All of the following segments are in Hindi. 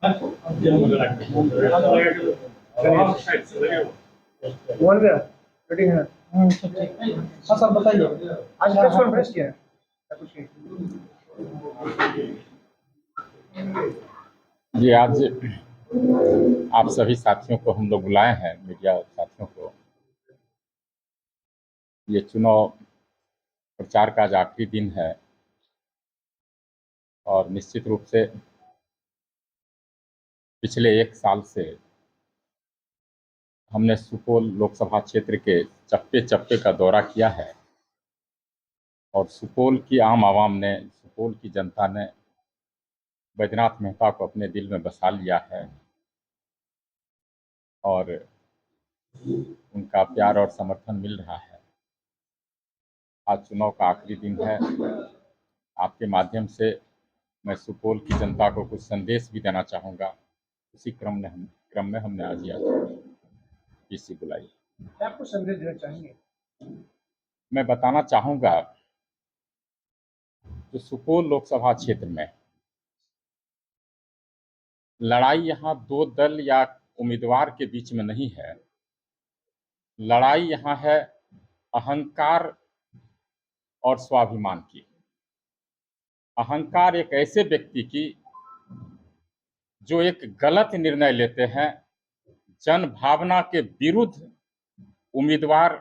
बोल गया मीटिंग है। सब ठीक। हाँ सर बताइए, आज प्रेस कॉन्फ्रेंस किया है या कुछ नहीं? जी आज आप सभी साथियों को हम लोग बुलाए हैं, मीडिया साथियों को। ये चुनाव प्रचार का आज आखिरी दिन है और निश्चित रूप से पिछले एक साल से हमने सुपौल लोकसभा क्षेत्र के चप्पे चप्पे का दौरा किया है और सुपौल की आम आवाम ने, सुपौल की जनता ने बैद्यनाथ मेहता को अपने दिल में बसा लिया है और उनका प्यार और समर्थन मिल रहा है। आज चुनाव का आखिरी दिन है। आपके माध्यम से मैं सुपौल की जनता को कुछ संदेश भी देना चाहूँगा। उसी क्रम में हमने आज यह पीसी बुलाई। क्या आपको संदेश देना चाहेंगे? मैं बताना चाहूँगा जो सुपौल लोकसभा क्षेत्र में लड़ाई यहाँ दो दल या उम्मीदवार के बीच में नहीं है। लड़ाई यहाँ है अहंकार और स्वाभिमान की। अहंकार एक ऐसे व्यक्ति की जो एक गलत निर्णय लेते हैं, जन भावना के विरुद्ध उम्मीदवार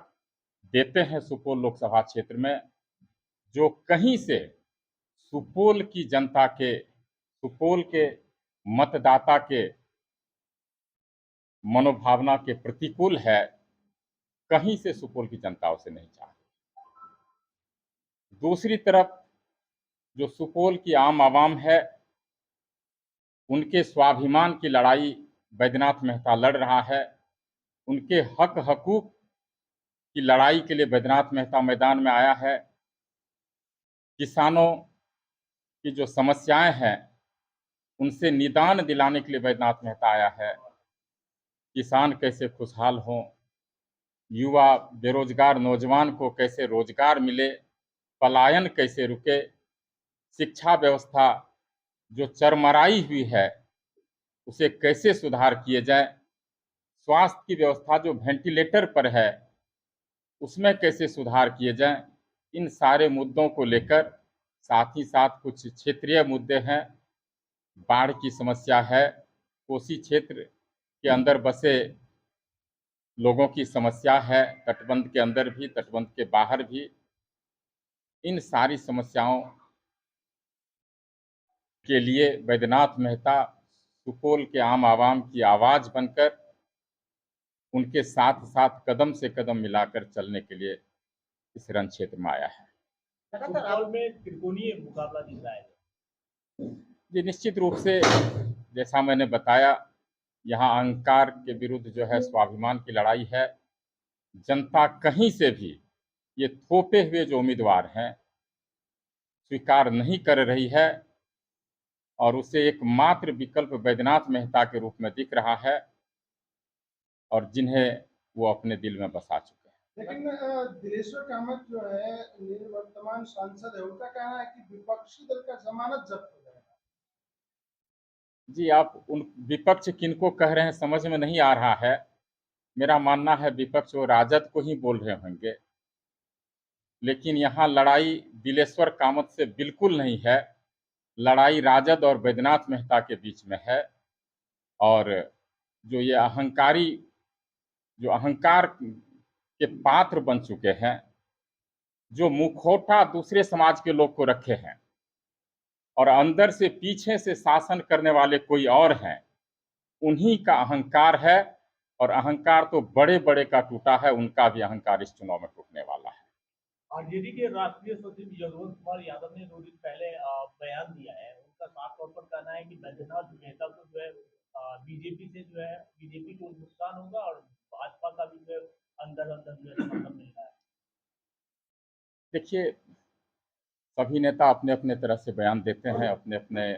देते हैं सुपौल लोकसभा क्षेत्र में, जो कहीं से सुपौल की जनता के, सुपौल के मतदाता के मनोभावना के प्रतिकूल है, कहीं से सुपौल की जनता उसे नहीं चाहती। दूसरी तरफ जो सुपौल की आम आवाम है, उनके स्वाभिमान की लड़ाई बैद्यनाथ मेहता लड़ रहा है। उनके हक हकूक की लड़ाई के लिए बैद्यनाथ मेहता मैदान में आया है। किसानों की जो समस्याएं हैं उनसे निदान दिलाने के लिए बैद्यनाथ मेहता आया है। किसान कैसे खुशहाल हों, युवा बेरोजगार नौजवान को कैसे रोजगार मिले, पलायन कैसे रुके, शिक्षा व्यवस्था जो चरमराई हुई है उसे कैसे सुधार किए जाए, स्वास्थ्य की व्यवस्था जो वेंटिलेटर पर है उसमें कैसे सुधार किए जाए, इन सारे मुद्दों को लेकर, साथ ही साथ कुछ क्षेत्रीय मुद्दे हैं। बाढ़ की समस्या है, कोसी क्षेत्र के अंदर बसे लोगों की समस्या है, तटबंध के अंदर भी, तटबंध के बाहर भी। इन सारी समस्याओं के लिए बैद्यनाथ मेहता सुपौल के आम आवाम की आवाज बनकर उनके साथ साथ कदम से कदम मिलाकर चलने के लिए इस रण क्षेत्र में आया है। सुपौल में त्रिकोणीय मुकाबला दिख रहा है। जी निश्चित रूप से, जैसा मैंने बताया, यहाँ अहंकार के विरुद्ध जो है स्वाभिमान की लड़ाई है। जनता कहीं से भी ये थोपे हुए जो उम्मीदवार हैं स्वीकार नहीं कर रही है और उसे एकमात्र विकल्प बैद्यनाथ मेहता के रूप में दिख रहा है और जिन्हें वो अपने दिल में बसा चुके हैं। लेकिन दिलेश्वर कामत जो है वर्तमान सांसद है, उनका कहना है कि विपक्षी दल का जमानत जब्त हो जाएगा। जी आप उन विपक्ष किनको कह रहे हैं समझ में नहीं आ रहा है। मेरा मानना है विपक्ष वो राजद को ही बोल रहे होंगे, लेकिन यहाँ लड़ाई दिलेश्वर कामत से बिल्कुल नहीं है। लड़ाई राजद और बैद्यनाथ मेहता के बीच में है और जो ये अहंकारी, जो अहंकार के पात्र बन चुके हैं, जो मुखौटा दूसरे समाज के लोग को रखे हैं और अंदर से पीछे से शासन करने वाले कोई और हैं, उन्हीं का अहंकार है। और अहंकार तो बड़े बड़े का टूटा है, उनका भी अहंकार इस चुनाव में टूटने वाला है। आरजेडी के राष्ट्रीय सचिव यशवंत कुमार यादव ने 2 दिन पहले बयान दिया है। उनका साफ तौर पर कहना है कि बैद्यनाथ मेहता को जो है बीजेपी से जो है बीजेपी को नुकसान होगा और भाजपा का भी जो है अंदर अंदर जो है समर्थन मिल रहा है। देखिए, सभी नेता अपने अपने तरह से बयान देते हैं, अपने अपने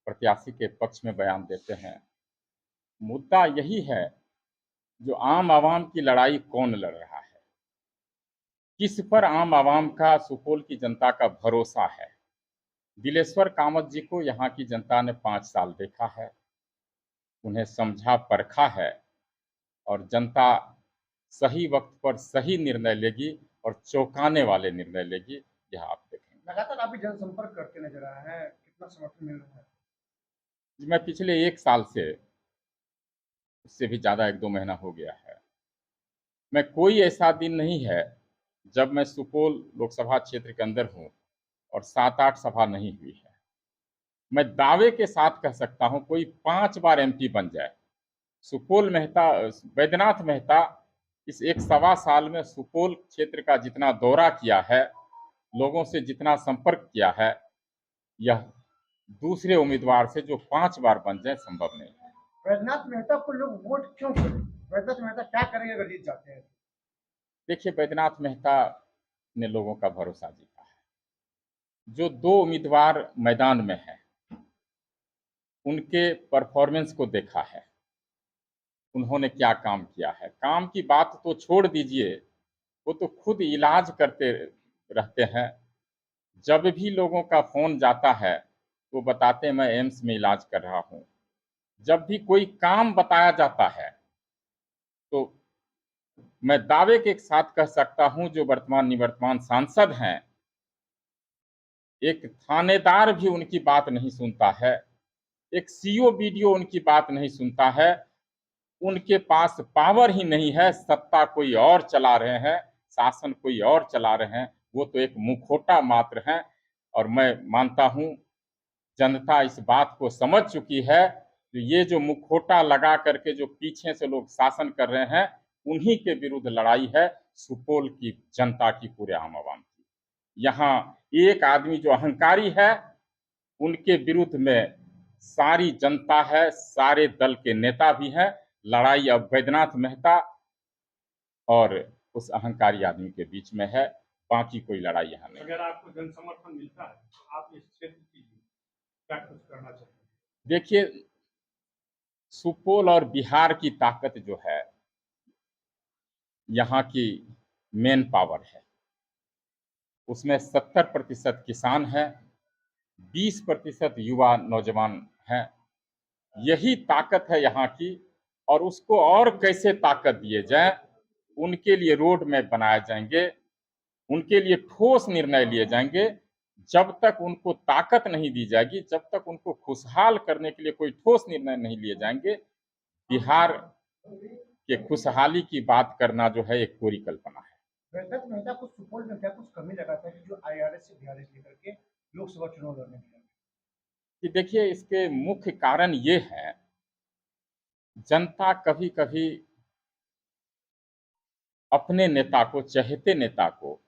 प्रत्याशी के पक्ष में बयान देते हैं। मुद्दा यही है जो आम आवाम की लड़ाई कौन लड़ रहा है, किस पर आम आवाम का, सुपौल की जनता का भरोसा है। दिलेश्वर कामत जी को यहाँ की जनता ने 5 साल देखा है। उन्हें समझा परखा है और जनता सही वक्त पर सही निर्णय लेगी और चौंकाने वाले निर्णय लेगी, यह आप देखेंगे। लगातार आप भी जनसंपर्क करते नजर आए हैं, कितना समर्थन मिल रहा है? मैं पिछले 1 साल से, उससे भी ज़्यादा 1-2 महीना हो गया है, मैं कोई ऐसा दिन नहीं है जब मैं सुपौल लोकसभा क्षेत्र के अंदर हूँ और 7-8 सभा नहीं हुई है। मैं दावे के साथ कह सकता हूँ कोई 5 बार एमपी बन जाए, सुपौल मेहता बैद्यनाथ मेहता इस 1 सवा साल में सुपौल क्षेत्र का जितना दौरा किया है, लोगों से जितना संपर्क किया है, यह दूसरे उम्मीदवार से जो 5 बार बन जाए संभव नहीं है। बैद्यनाथ मेहता को लोग वोट क्यों करें? बैद्यनाथ मेहता क्या करेंगे अगर जीत जाते हैं? देखिए, बैद्यनाथ मेहता ने लोगों का भरोसा जीता है। जो 2 उम्मीदवार मैदान में हैं, उनके परफॉर्मेंस को देखा है, उन्होंने क्या काम किया है। काम की बात तो छोड़ दीजिए, वो तो खुद इलाज करते रहते हैं। जब भी लोगों का फ़ोन जाता है, वो बताते हैं मैं एम्स में इलाज कर रहा हूँ। जब भी कोई काम बताया जाता है, तो मैं दावे के साथ कह सकता हूँ जो वर्तमान निवर्तमान सांसद हैं, एक थानेदार भी उनकी बात नहीं सुनता है, एक सीओ बीडीओ उनकी बात नहीं सुनता है। उनके पास पावर ही नहीं है, सत्ता कोई और चला रहे हैं, शासन कोई और चला रहे हैं, वो तो एक मुखौटा मात्र हैं। और मैं मानता हूँ जनता इस बात को समझ चुकी है कि ये जो मुखौटा लगा करके जो पीछे से लोग शासन कर रहे हैं, उन्हीं के विरुद्ध लड़ाई है, सुपौल की जनता की, पूरे आम आवाम की। यहाँ एक आदमी जो अहंकारी है, उनके विरुद्ध में सारी जनता है, सारे दल के नेता भी हैं। लड़ाई अब बैद्यनाथ मेहता और उस अहंकारी आदमी के बीच में है, बाकी कोई लड़ाई यहाँ नहीं। अगर आपको जन समर्थन मिलता है, आप इस क्षेत्र की क्या कुछ करना चाहते हैं? देखिए, सुपौल और बिहार की ताकत जो है, यहाँ की मेन पावर है। उसमें 70% किसान है, 20% युवा नौजवान हैं। यही ताकत है यहाँ की, और उसको और कैसे ताकत दिए जाए, उनके लिए रोड मैप बनाए जाएंगे, उनके लिए ठोस निर्णय लिए जाएंगे। जब तक उनको ताकत नहीं दी जाएगी, जब तक उनको खुशहाल करने के लिए कोई ठोस निर्णय नहीं लिए जाएंगे, बिहार के खुशहाली की बात करना जो है एक पूरी कल्पना है। बैद्यनाथ मेहता को सुपौल में क्या कुछ कमी लगाता है कि जो आईआरएस से बीआरएस लेकर के लोकसभा चुनाव लड़ने के लिए? कि देखिए, इसके मुख्य कारण ये है, जनता कभी कभी अपने नेता को, चहेते नेता को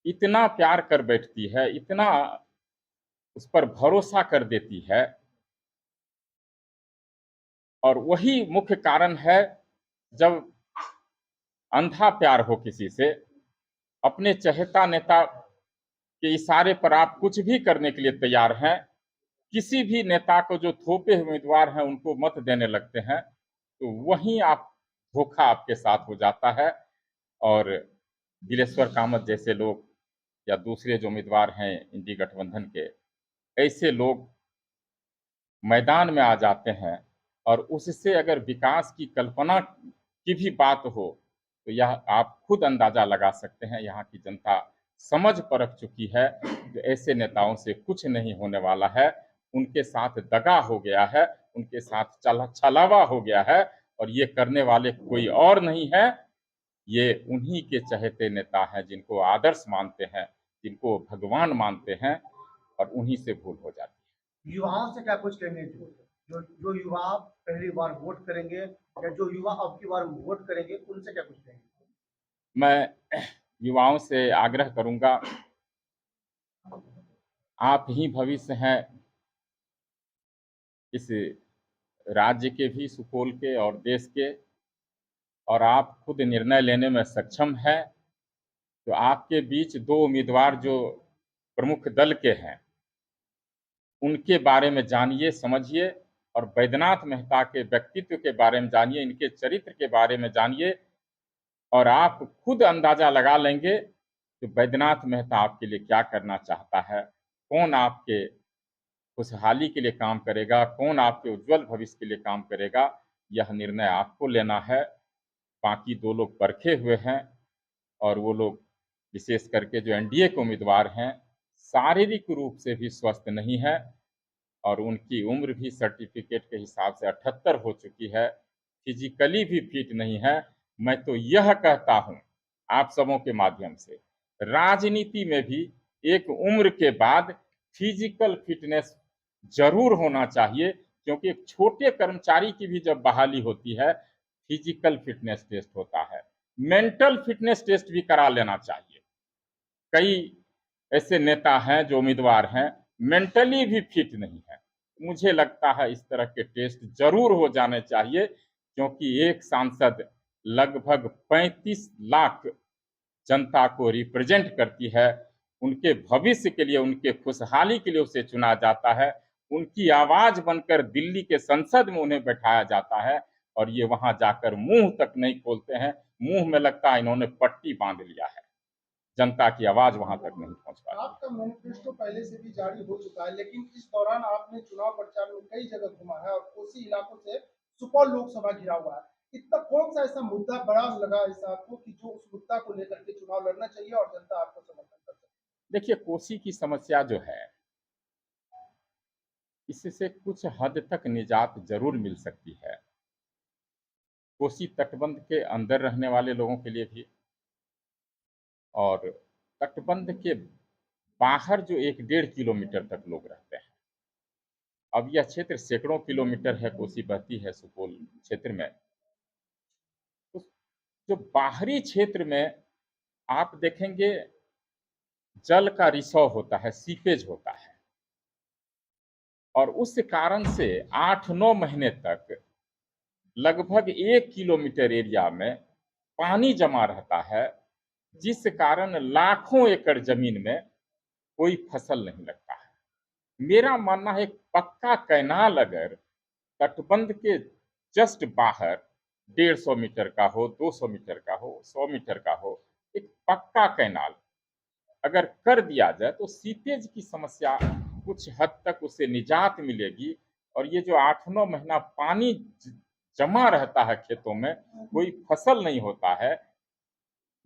इतना प्यार कर बैठती है, इतना उस पर भरोसा कर देती है, और वही मुख्य कारण है जब अंधा प्यार हो किसी से, अपने चहेता नेता के इशारे पर आप कुछ भी करने के लिए तैयार हैं, किसी भी नेता को जो थोपे हुए उम्मीदवार हैं उनको मत देने लगते हैं, तो वहीं आप धोखा आपके साथ हो जाता है। और दिलेश्वर कामत जैसे लोग या दूसरे जो उम्मीदवार हैं इंडी गठबंधन के, ऐसे लोग मैदान में आ जाते हैं, और उससे अगर विकास की कल्पना की भी बात हो, तो यह आप खुद अंदाजा लगा सकते हैं, यहाँ की जनता समझ परख चुकी है कि ऐसे नेताओं से कुछ नहीं होने वाला है। उनके साथ दगा हो गया है, उनके साथ छलावा हो गया है, और ये करने वाले कोई और नहीं है, ये उन्हीं के चहेते नेता हैं जिनको आदर्श मानते हैं, जिनको भगवान मानते हैं, और उन्हीं से भूल हो जाती है। युवाओं से क्या कुछ कहने जो जो युवा पहली बार वोट करेंगे या जो युवा अब की बार वोट करेंगे, उनसे क्या कुछ कहेंगे? मैं युवाओं से आग्रह करूंगा, आप ही भविष्य हैं इस राज्य के भी, सुपौल के और देश के, और आप खुद निर्णय लेने में सक्षम हैं। तो आपके बीच 2 उम्मीदवार जो प्रमुख दल के हैं, उनके बारे में जानिए, समझिए, और बैद्यनाथ मेहता के व्यक्तित्व के बारे में जानिए, इनके चरित्र के बारे में जानिए, और आप खुद अंदाजा लगा लेंगे कि बैद्यनाथ मेहता आपके लिए क्या करना चाहता है, कौन आपके खुशहाली के लिए काम करेगा, कौन आपके उज्जवल भविष्य के लिए काम करेगा, यह निर्णय आपको लेना है। बाकी 2 लोग परखे हुए हैं और वो लोग विशेष करके जो एनडीए के उम्मीदवार हैं, शारीरिक रूप से भी स्वस्थ नहीं है और उनकी उम्र भी सर्टिफिकेट के हिसाब से 78 हो चुकी है, फिजिकली भी फिट नहीं है। मैं तो यह कहता हूं आप सबों के माध्यम से, राजनीति में भी एक उम्र के बाद फिजिकल फिटनेस जरूर होना चाहिए, क्योंकि एक छोटे कर्मचारी की भी जब बहाली होती है फिजिकल फिटनेस टेस्ट होता है, मेंटल फिटनेस टेस्ट भी करा लेना चाहिए। कई ऐसे नेता हैं जो उम्मीदवार हैं मेंटली भी फिट नहीं है। मुझे लगता है इस तरह के टेस्ट जरूर हो जाने चाहिए, क्योंकि एक सांसद लगभग 35 लाख जनता को रिप्रेजेंट करती है। उनके भविष्य के लिए, उनके खुशहाली के लिए उसे चुना जाता है। उनकी आवाज बनकर दिल्ली के संसद में उन्हें बैठाया जाता है और ये वहां जाकर मुंह तक नहीं खोलते हैं। मुंह में लगता है इन्होंने पट्टी बांध लिया है, जनता की आवाज वहां तक नहीं पहुंच पाती। आपका मैनिफेस्टो पहले से भी जारी हो चुका है, लेकिन इस दौरान आपने चुनाव प्रचार में कई जगह घुमा है और कोसी इलाकों से सुपौल लोकसभा घिरा हुआ है। इतना कौन सा ऐसा मुद्दा बड़ा लगा इस आपको कि जो उस मुद्दा को लेकर के चुनाव लड़ना चाहिए और जनता आपको समर्थन कर सकती है? देखिए, कोसी की समस्या जो है, इससे कुछ हद तक निजात जरूर मिल सकती है, कोसी तटबंध के अंदर रहने वाले लोगों के लिए भी और तटबंध के बाहर जो 1-1.5 किलोमीटर तक लोग रहते हैं। अब यह क्षेत्र सैकड़ों किलोमीटर है, कोसी बहती है सुपौल क्षेत्र में। तो जो बाहरी क्षेत्र में आप देखेंगे जल का रिसाव होता है, सीपेज होता है और उस कारण से 8-9 महीने तक लगभग 1 किलोमीटर एरिया में पानी जमा रहता है, जिस कारण लाखों एकड़ जमीन में कोई फसल नहीं लगता है। मेरा मानना है एक पक्का कैनाल अगर तटबंध के जस्ट बाहर 150 मीटर का हो, 200 मीटर का हो, 100 मीटर का हो, एक पक्का कैनाल अगर कर दिया जाए तो सीपेज की समस्या कुछ हद तक उससे निजात मिलेगी और ये जो 8-9 महीना पानी जमा रहता है खेतों में, कोई फसल नहीं होता है,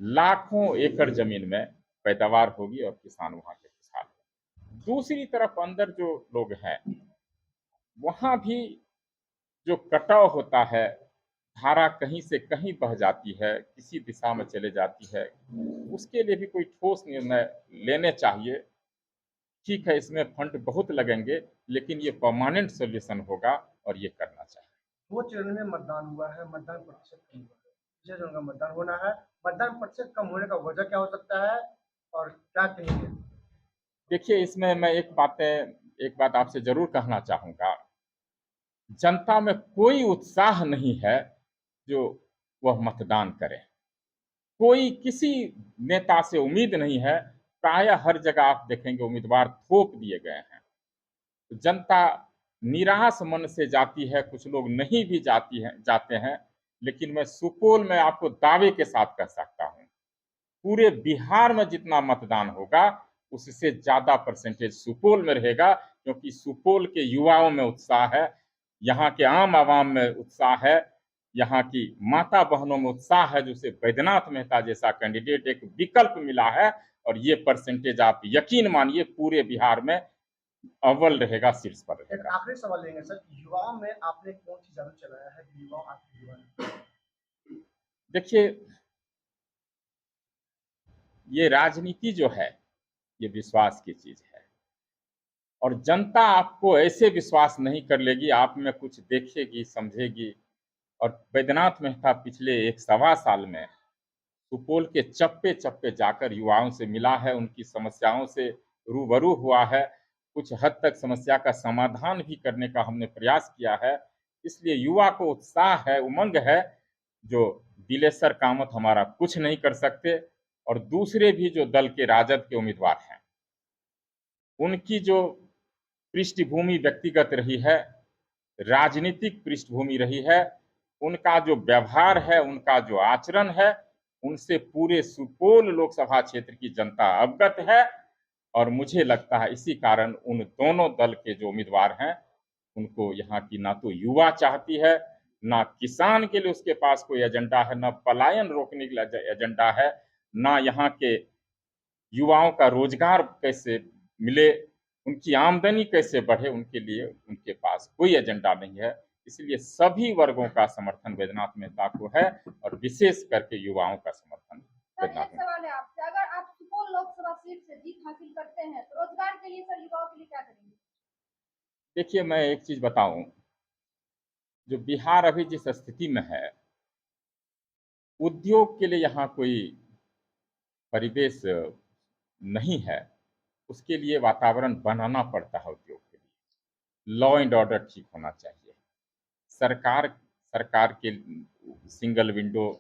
लाखों एकड़ जमीन में पैदावार होगी और किसान वहां के खुशहाल। दूसरी तरफ अंदर जो लोग हैं वहां भी जो कटाव होता है, धारा कहीं से कहीं बह जाती है, किसी दिशा में चले जाती है, उसके लिए भी कोई ठोस निर्णय लेने चाहिए। ठीक है, इसमें फंड बहुत लगेंगे, लेकिन ये परमानेंट सोल्यूशन होगा और ये करना चाहिए। 2 चरण में मतदान हुआ है, मतदान प्रतिशत कम हुआ है, 6 चरण का मतदान होना है। मतदान प्रतिशत कम होने का वजह क्या हो सकता है और क्या कहेंगे? देखिए, इसमें मैं एक बात आपसे जरूर कहना चाहूंगा, जनता में कोई उत्साह नहीं है जो वह मतदान करे। कोई किसी नेता से उम्मीद नहीं है, प्रायः हर जगह आप देखेंगे उम्मीदवार थोप दिए गए हैं। तो जनता निराश मन से जाती है, कुछ लोग नहीं भी जाते हैं, लेकिन मैं सुपौल में आपको दावे के साथ कह सकता हूं, पूरे बिहार में जितना मतदान होगा उससे ज्यादा परसेंटेज सुपौल में रहेगा, क्योंकि सुपौल के युवाओं में उत्साह है, यहाँ के आम आवाम में उत्साह है, यहाँ की माता बहनों में उत्साह है, जिसे बैद्यनाथ मेहता जैसा कैंडिडेट एक विकल्प मिला है और ये परसेंटेज आप यकीन मानिए पूरे बिहार में अव्वल रहेगा, शीर्ष पर एक रहेगा। आखिरी सवाल लेंगे सर, युवाओं में आपने कौन सी जादू चलाया है कि युवा आपके युवा? देखिए, ये राजनीति जो है ये विश्वास की चीज है और जनता आपको ऐसे विश्वास नहीं कर लेगी, आप में कुछ देखेगी, समझेगी। और बैद्यनाथ मेहता पिछले 1-1.25 साल में सुपौल के चप्पे चप्पे जाकर युवाओं से मिला है, उनकी समस्याओं से रूबरू हुआ है, कुछ हद तक समस्या का समाधान भी करने का हमने प्रयास किया है। इसलिए युवा को उत्साह है, उमंग है, जो दिलेश्वर कामत हमारा कुछ नहीं कर सकते और दूसरे भी जो दल के राजद के उम्मीदवार हैं उनकी जो पृष्ठभूमि व्यक्तिगत रही है, राजनीतिक पृष्ठभूमि रही है, उनका जो व्यवहार है, उनका जो आचरण है, उनसे पूरे सुपौल लोकसभा क्षेत्र की जनता अवगत है और मुझे लगता है इसी कारण उन दोनों दल के जो उम्मीदवार हैं उनको यहाँ की ना तो युवा चाहती है, ना किसान के लिए उसके पास कोई एजेंडा है, ना पलायन रोकने के लिए एजेंडा है, ना यहाँ के युवाओं का रोजगार कैसे मिले, उनकी आमदनी कैसे बढ़े, उनके लिए उनके पास कोई एजेंडा नहीं है। इसलिए सभी वर्गों का समर्थन बैद्यनाथ मेहता को है और विशेष करके युवाओं का समर्थन सर, बैद्यनाथ एक मेहता। सवाल है आपसे, अगर आप सुपौल लोकसभा सीट से जीत हासिल करते हैं तो रोजगार के लिए सर युवाओं के लिए क्या करेंगे? देखिए, मैं एक चीज बताऊं, जो बिहार अभी जिस स्थिति में है, उद्योग के लिए यहाँ कोई परिवेश नहीं है। उसके लिए वातावरण बनाना पड़ता है उद्योग के लिए। लॉ एंड ऑर्डर ठीक होना चाहिए। सरकार सरकार के सिंगल विंडो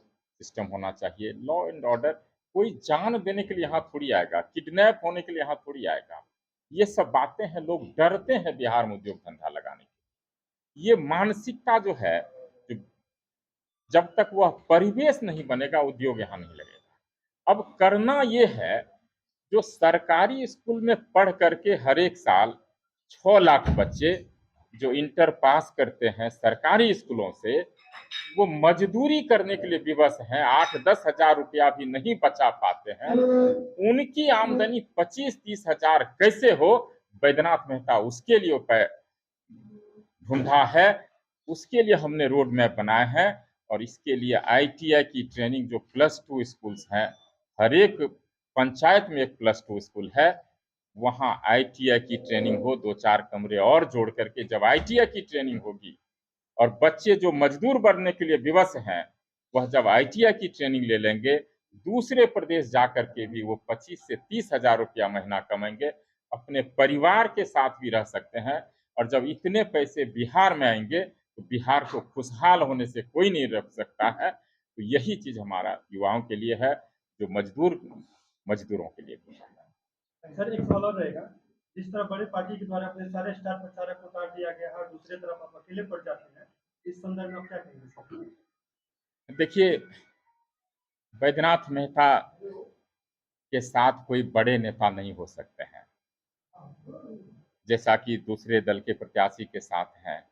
सिस्टम होना चाहिए। लॉ एंड ऑर्डर, कोई जान देने के लिए यहाँ थोड़ी आएगा, किडनैप होने के लिए यहाँ थोड़ी आएगा। ये सब बातें हैं, लोग डरते हैं बिहार में उद्योग धंधा लगाने की। ये मानसिकता जो है, जो जब तक वह परिवेश नहीं बनेगा उद्योग यहाँ नहीं लगेगा। अब करना ये है, जो सरकारी स्कूल में पढ़ करके हर एक साल 6 लाख बच्चे जो इंटर पास करते हैं सरकारी स्कूलों से, वो मजदूरी करने के लिए विवश हैं, 8-10 हजार रुपया भी नहीं बचा पाते हैं। उनकी आमदनी 25-30 हजार कैसे हो, बैद्यनाथ मेहता उसके लिए ढूंढा है। उसके लिए हमने रोड मैप बनाए हैं और इसके लिए ITI की ट्रेनिंग, जो +2 स्कूल्स हैं, हर एक पंचायत में एक +2 स्कूल है, वहाँ ITI की ट्रेनिंग हो, 2-4 कमरे और जोड़ करके जब ITI की ट्रेनिंग होगी और बच्चे जो मजदूर बनने के लिए विवश हैं, वह जब ITI की ट्रेनिंग ले लेंगे, दूसरे प्रदेश जाकर के भी वो 25 से 30 हजार रुपया महीना कमाएंगे, अपने परिवार के साथ भी रह सकते हैं। और जब इतने पैसे बिहार में आएंगे तो बिहार को खुशहाल होने से कोई नहीं रोक सकता है। तो यही चीज हमारा युवाओं के लिए है, जो मजदूरों के लिए भी है। सर, एक सवाल और रहेगा। जिस तरह बड़े पार्टी के द्वारा अपने सारे स्टार प्रचारक को उतार दिया गया है और दूसरी तरफ आप अकेले पड़ जाते हैं, इस संदर्भ में आप क्या कहेंगे सर? देखिए, बैद्यनाथ मेहता के साथ कोई बड़े नेता नहीं हो सकते हैं, जैसा कि दूसरे दल के प्रत्याशी के साथ हैं।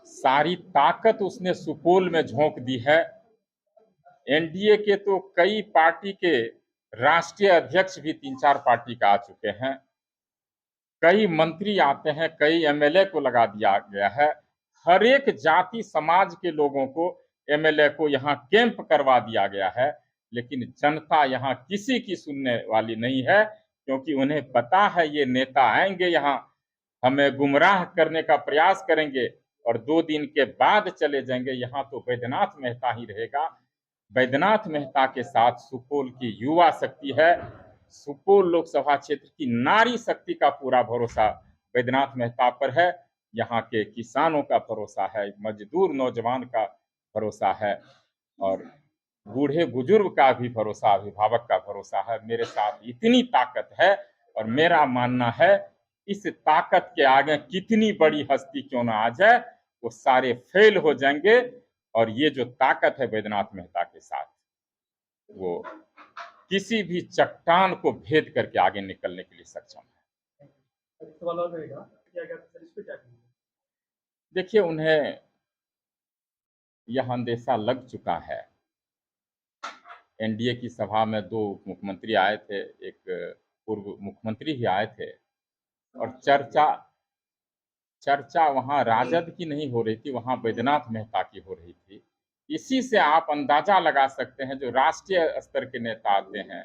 सारी ताकत उसने सुपौल में झोंक दी है। NDA के तो कई पार्टी के राष्ट्रीय अध्यक्ष भी 3-4 पार्टी का आ चुके हैं। कई मंत्री आते हैं, कई MLA को लगा दिया गया है। हर एक जाति समाज के लोगों को, MLA को यहाँ कैंप करवा दिया गया है। लेकिन जनता यहाँ किसी की सुनने वाली नहीं है, क्योंकि उन्हें पता है ये नेता आएंगे यहाँ, हमें गुमराह करने का प्रयास करेंगे और 2 दिन के बाद चले जाएंगे। यहाँ तो बैद्यनाथ मेहता ही रहेगा। बैद्यनाथ मेहता के साथ सुपौल की युवा शक्ति है, सुपौल लोकसभा क्षेत्र की नारी शक्ति का पूरा भरोसा बैद्यनाथ मेहता पर है। यहाँ के किसानों का भरोसा है, मजदूर नौजवान का भरोसा है और बूढ़े बुजुर्ग का भी भरोसा, अभिभावक का भरोसा है। मेरे साथ इतनी ताकत है और मेरा मानना है, इस ताकत के आगे कितनी बड़ी हस्ती क्यों ना आ जाए, वो सारे फेल हो जाएंगे। और ये जो ताकत है बैद्यनाथ मेहता के साथ, वो किसी भी चट्टान को भेद करके आगे निकलने के लिए सक्षम है। एक सवाल और रहेगा, क्या कहते हैं सर, इस पे क्या कहेंगे? देखिए, उन्हें यह अंदेशा लग चुका है। NDA की सभा में 2 मुख्यमंत्री आए थे, एक पूर्व मुख्यमंत्री भी आए थे और चर्चा वहां राजद की नहीं हो रही थी, वहां बैद्यनाथ मेहता की हो रही थी। इसी से आप अंदाजा लगा सकते हैं, जो राष्ट्रीय स्तर के नेता आते हैं,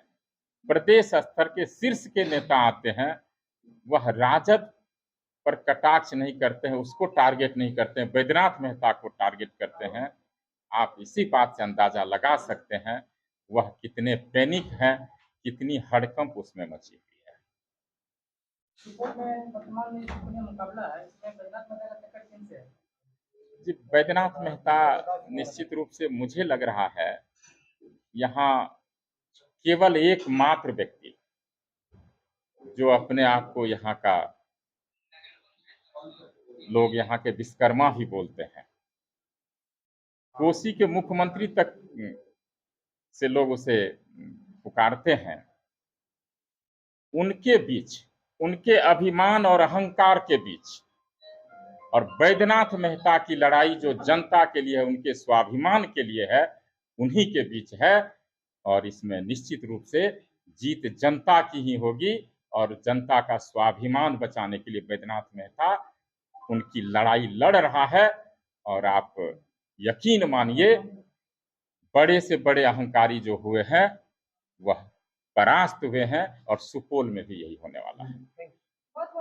प्रदेश स्तर के शीर्ष के नेता आते हैं, वह राजद पर कटाक्ष नहीं करते हैं, उसको टारगेट नहीं करते हैं, बैद्यनाथ मेहता को टारगेट करते हैं। आप इसी बात से अंदाजा लगा सकते हैं वह कितने पैनिक हैं, कितनी हड़कंप उसमें मची हुई है। सुपौल में वर्तमान में त्रिकोणीय मुकाबला है, इसमें बैद्यनाथ मेहता का टिकट किन से है? जी, बैद्यनाथ मेहता निश्चित रूप से मुझे लग रहा है यहाँ केवल एकमात्र व्यक्ति जो अपने आप को यहाँ का, लोग यहाँ के विश्वकर्मा ही बोलते हैं, कोसी के मुख्यमंत्री तक से लोग उसे पुकारते हैं, उनके बीच, उनके अभिमान और अहंकार के बीच, और बैद्यनाथ मेहता की लड़ाई जो जनता के लिए है, उनके स्वाभिमान के लिए है, उन्हीं के बीच है। और इसमें निश्चित रूप से जीत जनता की ही होगी, और जनता का स्वाभिमान बचाने के लिए बैद्यनाथ मेहता उनकी लड़ाई लड़ रहा है। और आप यकीन मानिए, बड़े से बड़े अहंकारी जो हुए हैं वह परास्त हुए हैं, और सुपौल में भी यही होने वाला है।